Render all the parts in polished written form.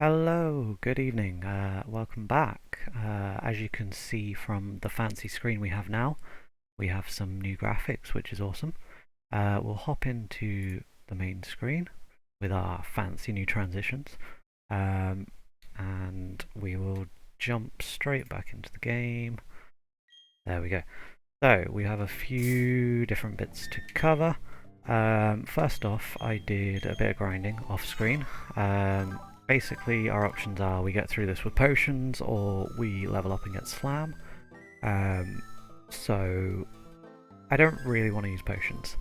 Hello, good evening, welcome back. As you can see from the fancy screen we have now, we have some new graphics, which is awesome. We'll hop into the main screen with our fancy new transitions, and we will jump straight back into the game. There we go. So, we have a few different bits to cover. First off, I did a bit of grinding off screen. Basically, our options are we get through this with potions or we level up and get slam. So I don't really want to use potions.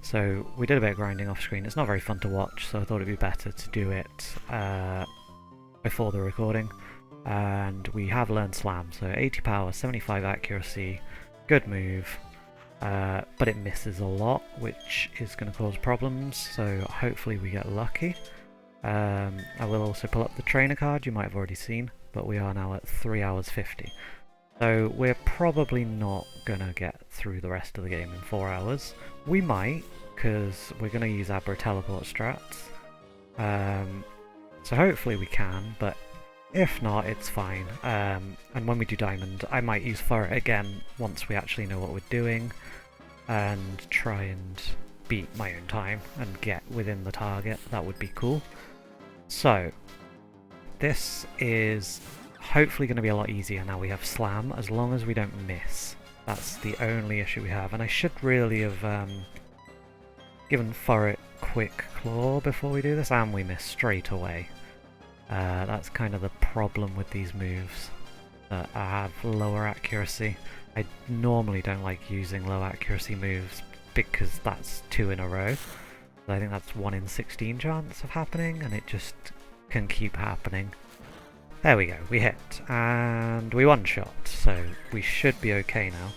So we did a bit of grinding off screen. It's not very fun to watch, so I thought it'd be better to do it before the recording. And we have learned slam, so 80 power, 75 accuracy, good move. But it misses a lot, which is going to cause problems, so hopefully we get lucky. I will also pull up the trainer card you might have already seen, but we are now at 3 hours 50. So we're probably not going to get through the rest of the game in 4 hours. We might, because we're going to use Abra teleport strats. So hopefully we can, but if not, it's fine. And when we do Diamond, I might use Furret again once we actually know what we're doing, and try and beat my own time and get within the target. That would be cool. So, this is hopefully going to be a lot easier now we have Slam, as long as we don't miss. That's the only issue we have, and I should really have given Furret Quick Claw before we do this, and we miss straight away. That's kind of the problem with these moves, that I have lower accuracy. I normally don't like using low accuracy moves because that's 2 in a row. I think that's 1 in 16 chance of happening, and it just can keep happening. There we go, we hit, and we one-shot, so we should be okay now.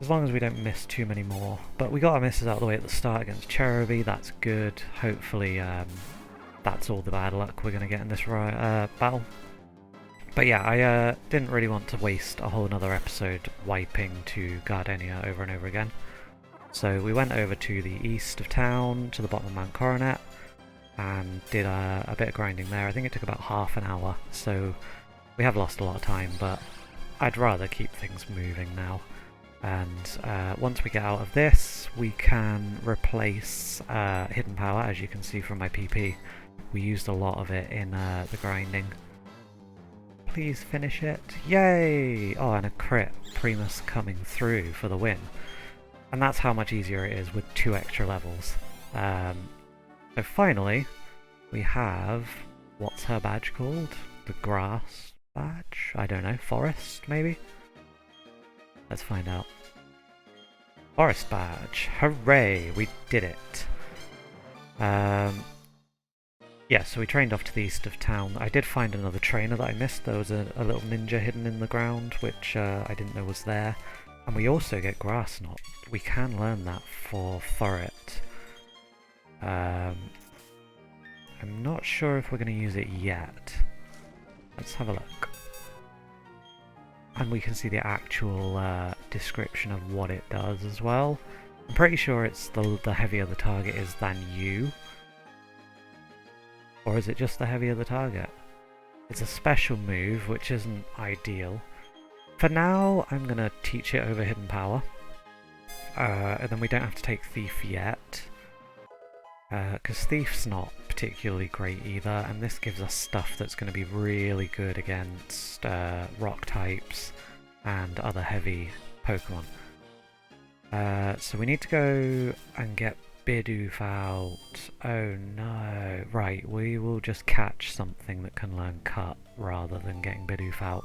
As long as we don't miss too many more. But we got our misses out of the way at the start against Cherubi, that's good. Hopefully that's all the bad luck we're going to get in this battle. But yeah, I didn't really want to waste a whole another episode wiping to Gardenia over and over again. So we went over to the east of town, to the bottom of Mount Coronet, and did a bit of grinding there. I think it took about half an hour, so we have lost a lot of time, but I'd rather keep things moving now. And once we get out of this, we can replace Hidden Power, as you can see from my PP. We used a lot of it in the grinding. Please finish it. Yay! Oh, and a crit. Primus coming through for the win. And that's how much easier it is with 2 extra levels. So finally, we have... what's her badge called? The grass badge? I don't know. Forest, maybe? Let's find out. Forest badge. Hooray! We did it. Yeah, so we trained off to the east of town. I did find another trainer that I missed. There was a little ninja hidden in the ground, which I didn't know was there. And we also get Grass Knot. We can learn that for Furret. I'm not sure if we're going to use it yet. Let's have a look. And we can see the actual description of what it does as well. I'm pretty sure it's the heavier the target is than you. Or is it just the heavier the target? It's a special move, which isn't ideal. For now, I'm going to teach it over Hidden Power. And then we don't have to take Thief yet. Because Thief's not particularly great either, and this gives us stuff that's going to be really good against rock types and other heavy Pokemon. So we need to go and get Bidoof out. Oh no. Right, we will just catch something that can learn Cut rather than getting Bidoof out,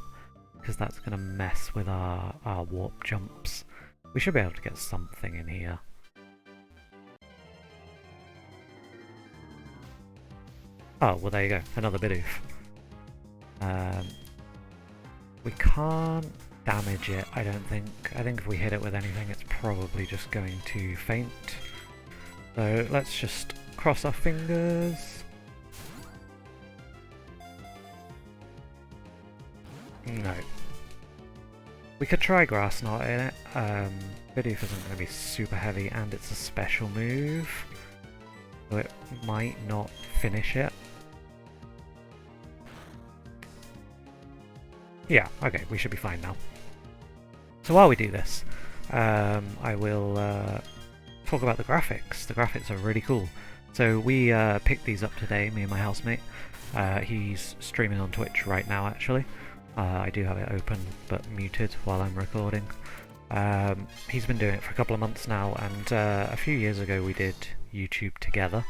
because that's going to mess with our warp jumps. We should be able to get something in here. Oh, well there you go, another Bidoof. We can't damage it, I don't think. I think if we hit it with anything, it's probably just going to faint. So let's just cross our fingers. No. We could try Grass Knot in it. Bidoof isn't going to be super heavy, and it's a special move, so it might not finish it. Yeah, okay, we should be fine now. So while we do this, I will talk about the graphics. The graphics are really cool. So we picked these up today, me and my housemate. He's streaming on Twitch right now, actually. I do have it open, but muted while I'm recording. He's been doing it for a couple of months now, and a few years ago we did YouTube together.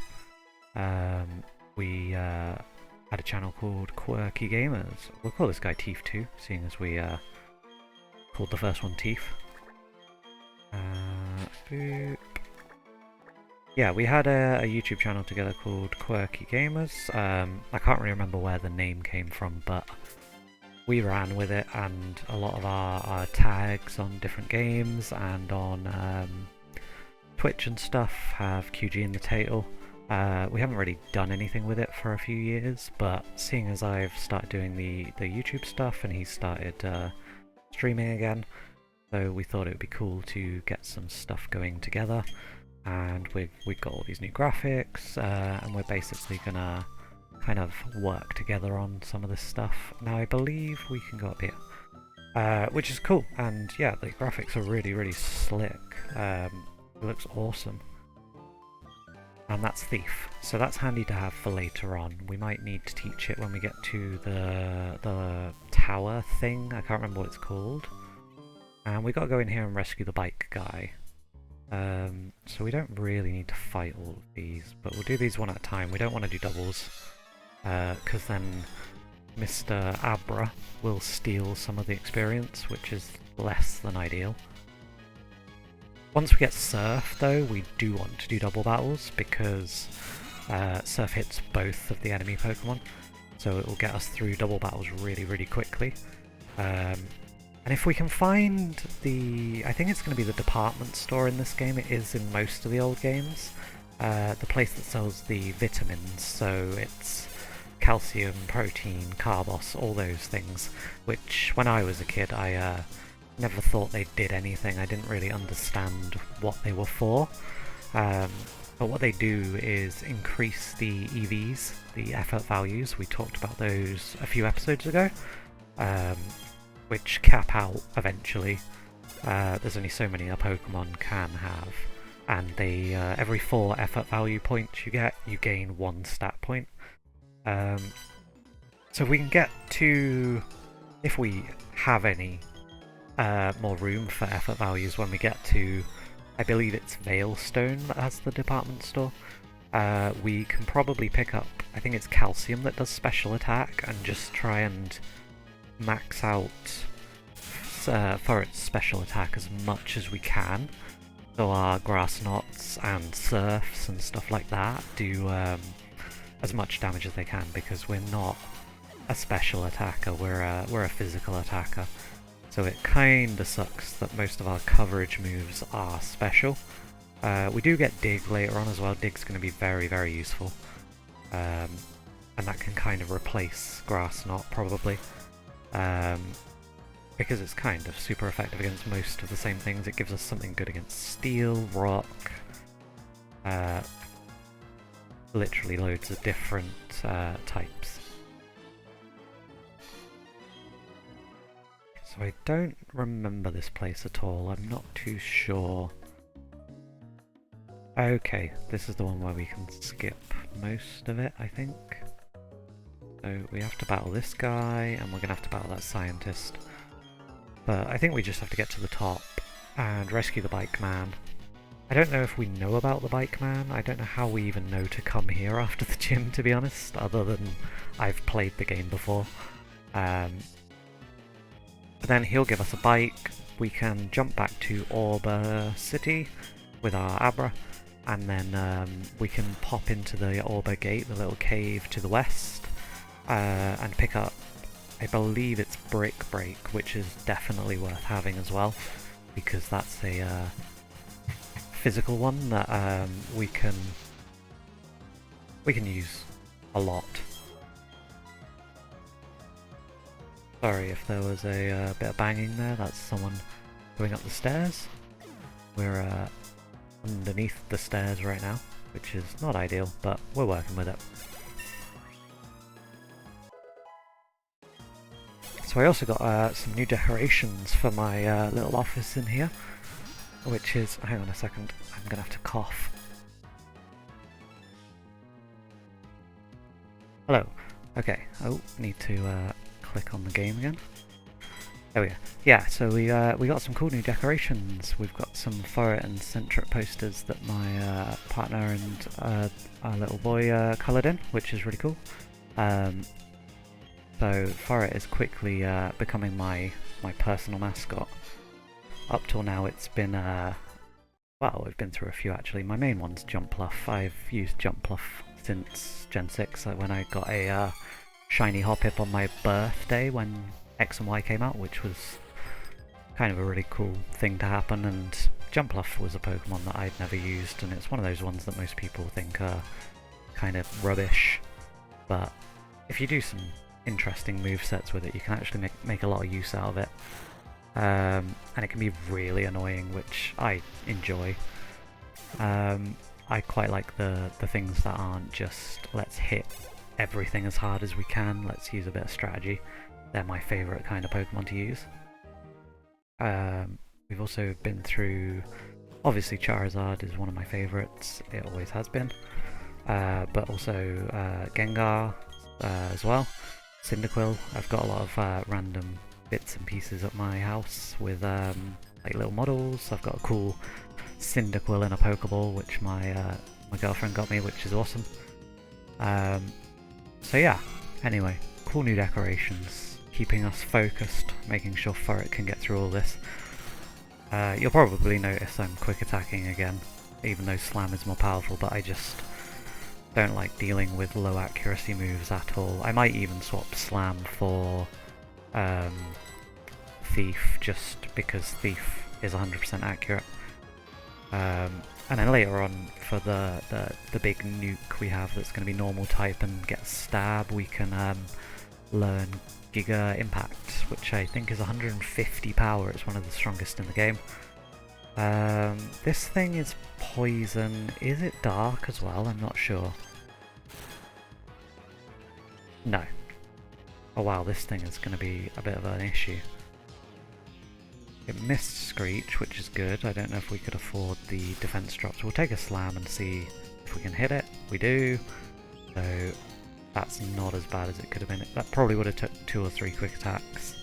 We had a channel called Quirky Gamers. We'll call this guy Teef too, seeing as we called the first one Teef. Boop. Yeah, we had a YouTube channel together called Quirky Gamers. I can't really remember where the name came from, but we ran with it, and a lot of our tags on different games and on Twitch and stuff have QG in the title. We haven't really done anything with it for a few years, but seeing as I've started doing the YouTube stuff and he's started streaming again, so we thought it would be cool to get some stuff going together. And we've got all these new graphics, and we're basically gonna kind of work together on some of this stuff. Now I believe we can go up here, which is cool, and yeah, the graphics are really, really slick. It looks awesome. And that's Thief, so that's handy to have for later on. We might need to teach it when we get to the tower thing. I can't remember what it's called. And we gotta go in here and rescue the bike guy. So we don't really need to fight all of these, but we'll do these one at a time. We don't want to do doubles, because then Mr. Abra will steal some of the experience, which is less than ideal. Once we get Surf, though, we do want to do double battles, because Surf hits both of the enemy Pokemon, so it will get us through double battles really, really quickly. And if we can find I think it's going to be the department store in this game. It is in most of the old games. The place that sells the vitamins, so it's calcium, protein, carbos, all those things, which when I was a kid I never thought they did anything. I didn't really understand what they were for. But what they do is increase the EVs, the effort values. We talked about those a few episodes ago. Which cap out eventually. There's only so many a Pokemon can have, and they every 4 effort value points you get, you gain 1 stat point. So if we can get to, if we have any more room for effort values when we get to, I believe it's Veilstone that has the department store, we can probably pick up, I think it's Calcium that does special attack, and just try and max out Furret's special attack as much as we can, so our Grass Knots and Surfs and stuff like that do as much damage as they can, because we're not a special attacker, we're a physical attacker. So it kinda sucks that most of our coverage moves are special. We do get Dig later on as well. Dig's going to be very, very useful, and that can kind of replace Grass Knot probably. Because it's kind of super effective against most of the same things. It gives us something good against Steel, Rock, literally loads of different types. So I don't remember this place at all, I'm not too sure. Okay, this is the one where we can skip most of it, I think. So we have to battle this guy, and we're going to have to battle that scientist. But I think we just have to get to the top and rescue the bike man. I don't know if we know about the bike man. I don't know how we even know to come here after the gym, to be honest, other than I've played the game before. But then he'll give us a bike. We can jump back to Eterna City with our Abra, and then we can pop into the Eterna Gate, the little cave to the west, and pick up, I believe it's Brick Break, which is definitely worth having as well, because that's a physical one that we can use a lot. Sorry if there was a bit of banging there, that's someone going up the stairs. We're underneath the stairs right now, which is not ideal, but we're working with it. So So I also got some new decorations for my little office in here, which is... hang on a second, I'm gonna have to cough. Hello. Okay. Oh, need to click on the game again. There we go. Yeah, so we got some cool new decorations. We've got some Furret and Centric posters that my partner and our little boy coloured in, which is really cool. So Furret is quickly becoming my personal mascot. Up till now it's been, well, we've been through a few actually. My main one's Jumpluff. I've used Jumpluff since Gen 6, when I got a shiny Hoppip on my birthday when X and Y came out, which was kind of a really cool thing to happen, and Jumpluff was a Pokemon that I'd never used, and it's one of those ones that most people think are kind of rubbish, but if you do some interesting movesets with it, you can actually make a lot of use out of it. And it can be really annoying, which I enjoy. I quite like the things that aren't just let's hit everything as hard as we can, let's use a bit of strategy. They're my favourite kind of Pokemon to use. We've also been through, obviously Charizard is one of my favourites, it always has been, but also Gengar as well, Cyndaquil. I've got a lot of random bits and pieces at my house with like little models. I've got a cool Cyndaquil in a Pokeball, which my girlfriend got me, which is awesome. So yeah, anyway, cool new decorations, keeping us focused, making sure Furret can get through all this. You'll probably notice I'm quick attacking again, even though Slam is more powerful, but I just don't like dealing with low accuracy moves at all. I might even swap Slam for Thief, just because Thief is 100% accurate. And then later on, for the big nuke we have that's going to be normal type and get Stab, we can learn Giga Impact, which I think is 150 power. It's one of the strongest in the game. This thing is poison. Is it dark as well? I'm not sure. No. Oh wow, this thing is going to be a bit of an issue. It missed Screech, which is good. I don't know if we could afford the defense drops. We'll take a Slam and see if we can hit it. We do. So that's not as bad as it could have been. That probably would have took 2 or 3 quick attacks.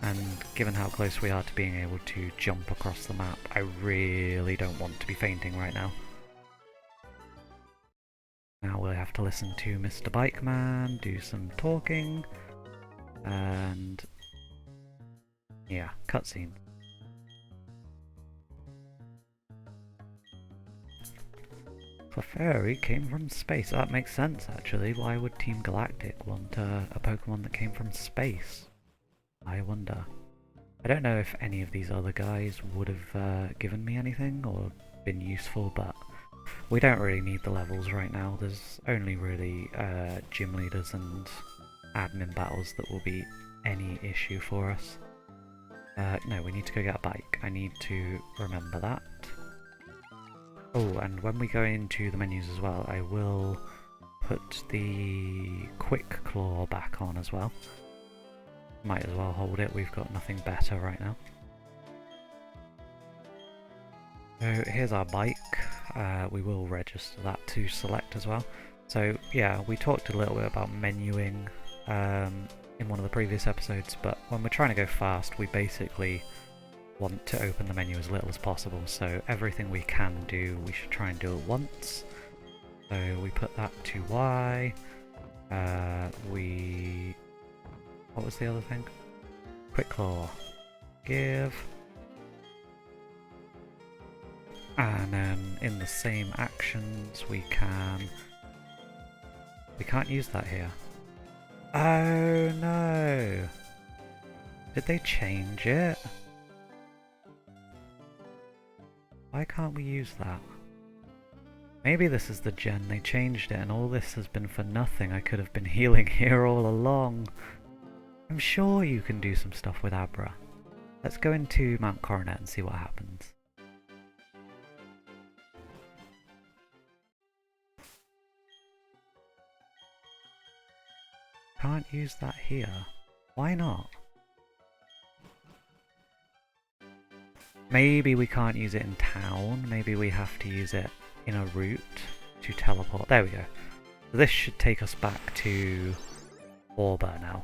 And given how close we are to being able to jump across the map, I really don't want to be fainting right now. Now we'll have to listen to Mr. Bike Man, do some talking, and yeah, cutscene. Clefairy came from space. That makes sense, actually. Why would Team Galactic want a Pokemon that came from space? I wonder. I don't know if any of these other guys would have given me anything or been useful, but we don't really need the levels right now. There's only really gym leaders and admin battles that will be any issue for us. No, we need to go get a bike. I need to remember that. Oh, and when we go into the menus as well, I will put the Quick Claw back on as well. Might as well hold it, we've got nothing better right now. So here's our bike. We will register that to select as well. So yeah, we talked a little bit about menuing in one of the previous episodes, but when we're trying to go fast, we basically want to open the menu as little as possible, so everything we can do, we should try and do it once. So we put that to Y. What was the other thing? Quick Claw. Give. And then in the same actions we can't use that here. Oh no! Did they change it? Why can't we use that? Maybe this is the gen they changed it and all this has been for nothing. I could have been healing here all along. I'm sure you can do some stuff with Abra. Let's go into Mount Coronet and see what happens. Can't use that here. Why not? Maybe we can't use it in town. Maybe we have to use it in a route to teleport. There we go. So this should take us back to Orba now.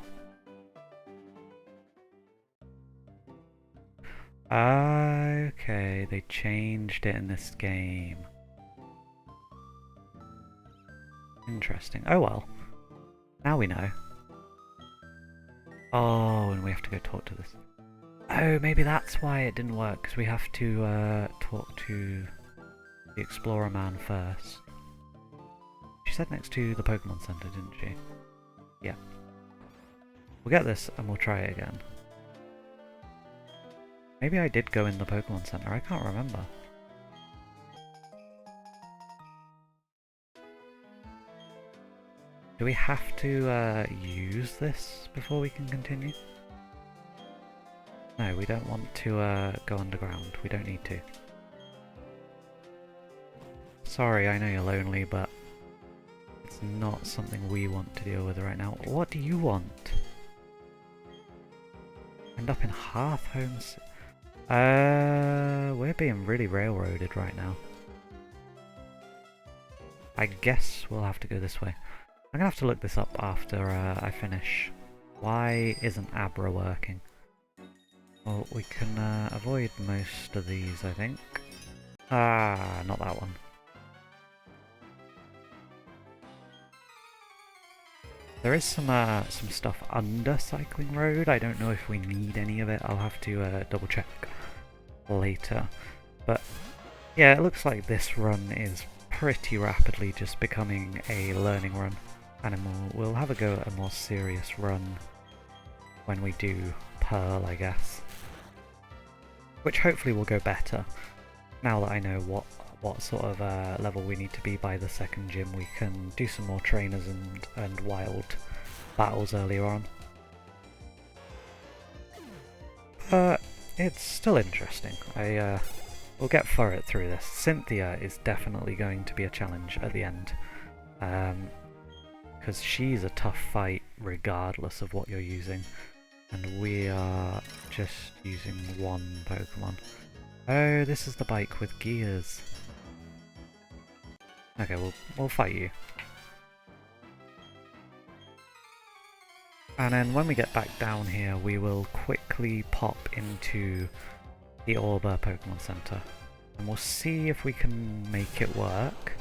Okay, they changed it in this game. Interesting. Oh well. Now we know. Oh, and we have to go talk to this. Oh, maybe that's why it didn't work, because we have to talk to the Explorer Man first. She said next to the Pokemon Center, didn't she? Yeah. We'll get this and we'll try it again. Maybe I did go in the Pokemon Center, I can't remember. Do we have to use this before we can continue? No, we don't want to go underground. We don't need to. Sorry, I know you're lonely, but it's not something we want to deal with right now. What do you want? End up in Hearthhomes? We're being really railroaded right now. I guess we'll have to go this way. I'm gonna have to look this up after I finish. Why isn't Abra working? Well, we can avoid most of these, I think. Ah, not that one. There is some stuff under Cycling Road. I don't know if we need any of it. I'll have to double check later. But yeah, it looks like this run is pretty rapidly just becoming a learning run. And then we'll have a go at a more serious run when we do Pearl, I guess. Which hopefully will go better. Now that I know what sort of level we need to be by the second gym, we can do some more trainers and wild battles earlier on. It's still interesting. We'll get Furret through this. Cynthia is definitely going to be a challenge at the end. Because she's a tough fight regardless of what you're using. And we are just using one Pokemon. Oh, this is the bike with gears. Okay, we'll fight you. And then when we get back down here, we will quickly pop into the Orba Pokemon Center. And we'll see if we can make it work.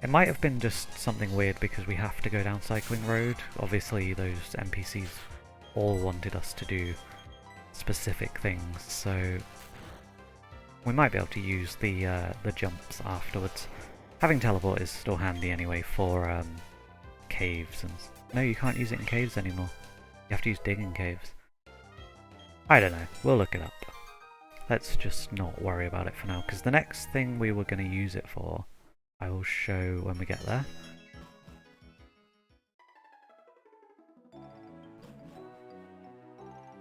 It might have been just something weird because we have to go down Cycling Road. Obviously those NPCs all wanted us to do specific things, so we might be able to use the jumps afterwards. Having teleport is still handy anyway for caves and... No, you can't use it in caves anymore. You have to use digging caves. I don't know, we'll look it up. Let's just not worry about it for now, because the next thing we were going to use it for, I will show when we get there.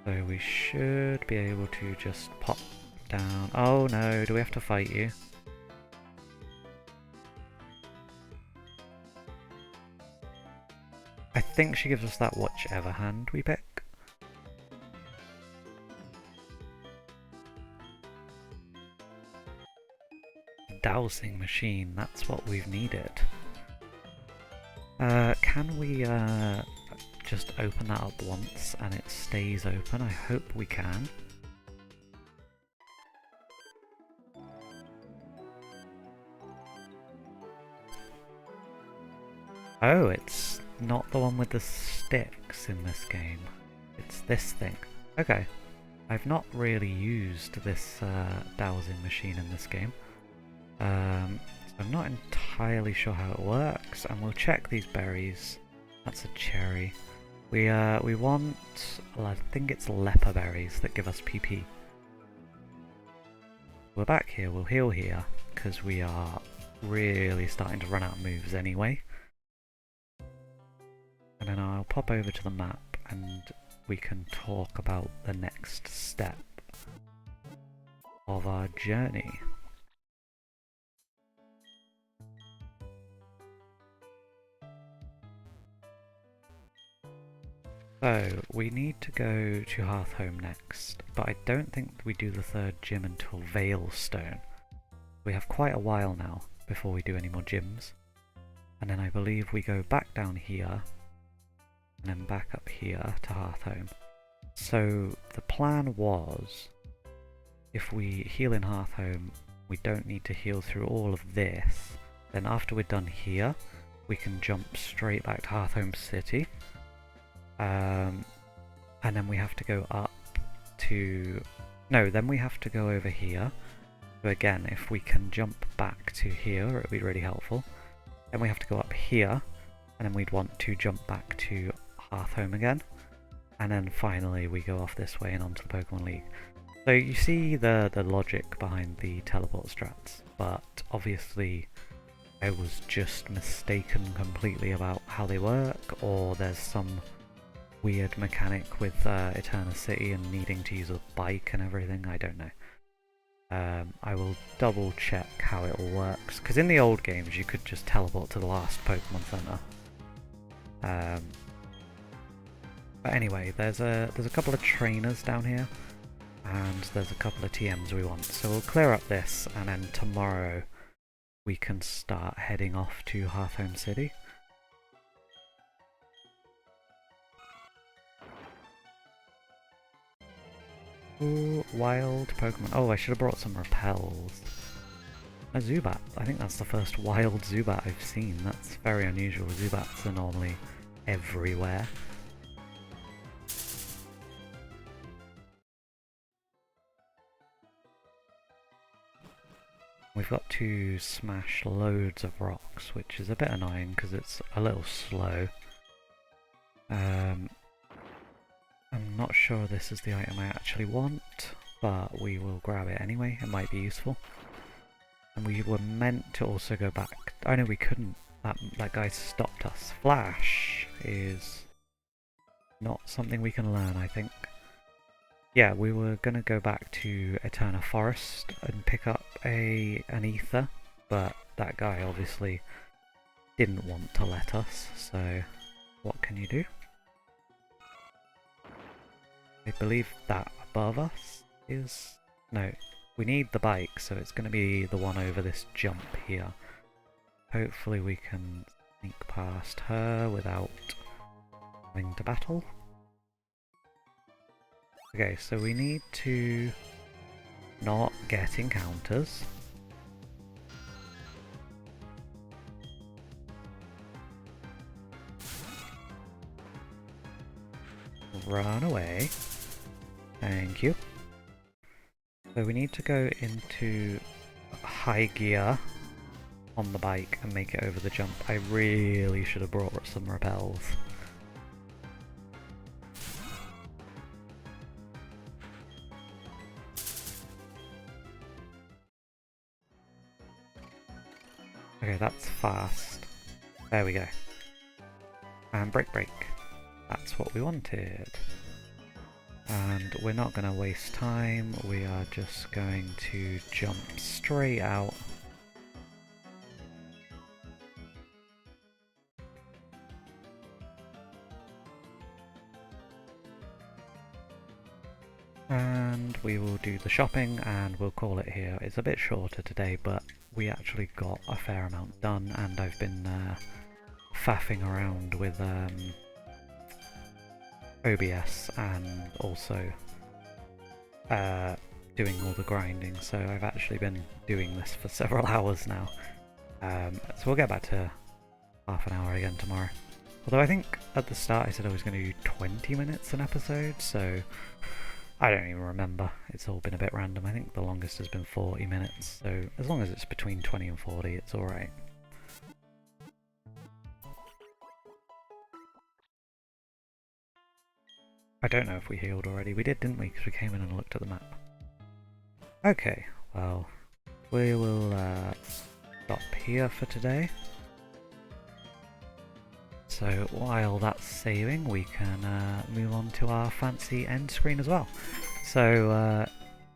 So we should be able to just pop down. Oh no, do we have to fight you? I think she gives us that whichever hand we pick. Dowsing machine, that's what we've needed. Can we just open that up once and it stays open? I hope we can. Oh, it's not the one with the sticks in this game. It's this thing. Okay. I've not really used this dowsing machine in this game. So I'm not entirely sure how it works, and we'll check these berries. That's a cherry. We want, well, I think it's leper berries that give us PP. We're back here, we'll heal here, because we are really starting to run out of moves anyway. And then I'll pop over to the map and we can talk about the next step of our journey. So, we need to go to Hearthhome next, but I don't think we do the third gym until Veilstone. We have quite a while now before we do any more gyms. And then I believe we go back down here, and then back up here to Hearthhome. So, the plan was, if we heal in Hearthhome, we don't need to heal through all of this. Then after we're done here, we can jump straight back to Hearthhome City. And then we have to go up to... No, then we have to go over here. So again, if we can jump back to here, it would be really helpful. Then we have to go up here, and then we'd want to jump back to Hearthhome again. And then finally we go off this way and onto the Pokemon League. So you see the logic behind the teleport strats, but obviously I was just mistaken completely about how they work, or there's some weird mechanic with Eterna City and needing to use a bike and everything, I don't know. I will double check how it all works, because in the old games you could just teleport to the last Pokemon Center. But anyway, there's a couple of trainers down here, and there's a couple of TMs we want. So we'll clear up this, and then tomorrow we can start heading off to Hearthhome City. Ooh, wild Pokemon. Oh, I should have brought some repels. A Zubat. I think that's the first wild Zubat I've seen. That's very unusual. Zubats are normally everywhere. We've got to smash loads of rocks, which is a bit annoying because it's a little slow. I'm not sure this is the item I actually want, but we will grab it anyway. It might be useful. And we were meant to also go back. Oh no, we couldn't. That guy stopped us. Flash is not something we can learn, I think. Yeah, we were going to go back to Eterna Forest and pick up an ether, but that guy obviously didn't want to let us, so what can you do? I believe that above us is... No, we need the bike, so it's going to be the one over this jump here. Hopefully we can sneak past her without having to battle. Okay, so we need to not get encounters. Run away. Thank you. So we need to go into high gear on the bike and make it over the jump. I really should have brought some repels. Okay, that's fast. There we go. And break. That's what we wanted. And we're not going to waste time, we are just going to jump straight out. And we will do the shopping and we'll call it here. It's a bit shorter today, but we actually got a fair amount done, and I've been faffing around with OBS and also doing all the grinding, so I've actually been doing this for several hours now. So we'll get back to half an hour again tomorrow. Although I think at the start I said I was going to do 20 minutes an episode, so I don't even remember. It's all been a bit random. I think the longest has been 40 minutes, so as long as it's between 20 and 40, it's alright. I don't know if we healed already. We did, didn't we? Because we came in and looked at the map. Okay, well, we will stop here for today. So while that's saving, we can move on to our fancy end screen as well. So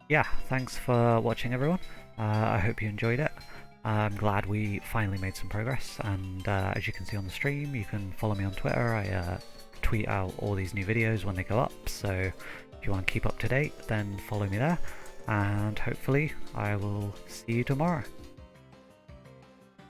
yeah, thanks for watching everyone. I hope you enjoyed it. I'm glad we finally made some progress, and as you can see on the stream, you can follow me on Twitter. I tweet out all these new videos when they go up, so if you want to keep up to date then follow me there, and hopefully I will see you tomorrow.